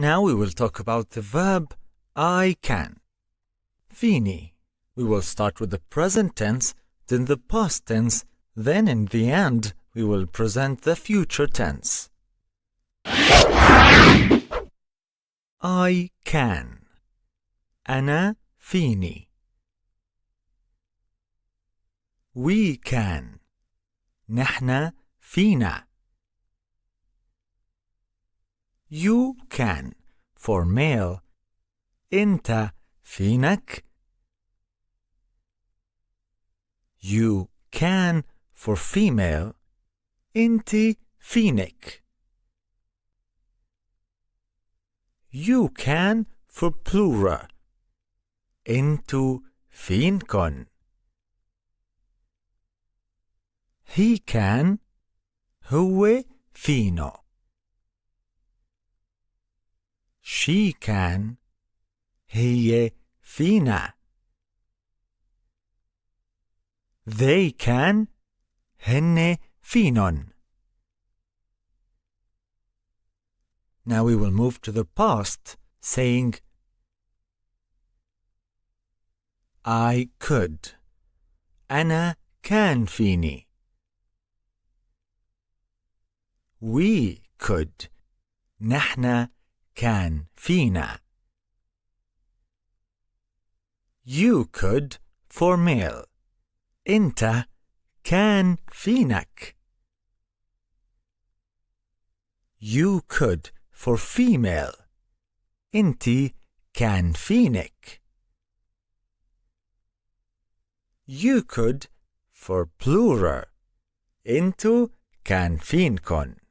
Now we will talk about the verb I can. Fini. We will start with the present tense, then the past tense, then in the end we will present the future tense. I can. أنا فيني. We can. نحن فينا. You can for male. Inta finac. You can for female. Inti finic. You can for plural. Into fincon. He can. هو fino. She can. هي fina. They can. هن phenon. Now we will move to the past, saying I could. أنا كان فيني. We could. نحن كان فينا. You could for male. إنت كان فينك. You could for female. إنتي كان فينك. You could for plural. إنتو كان فينكن.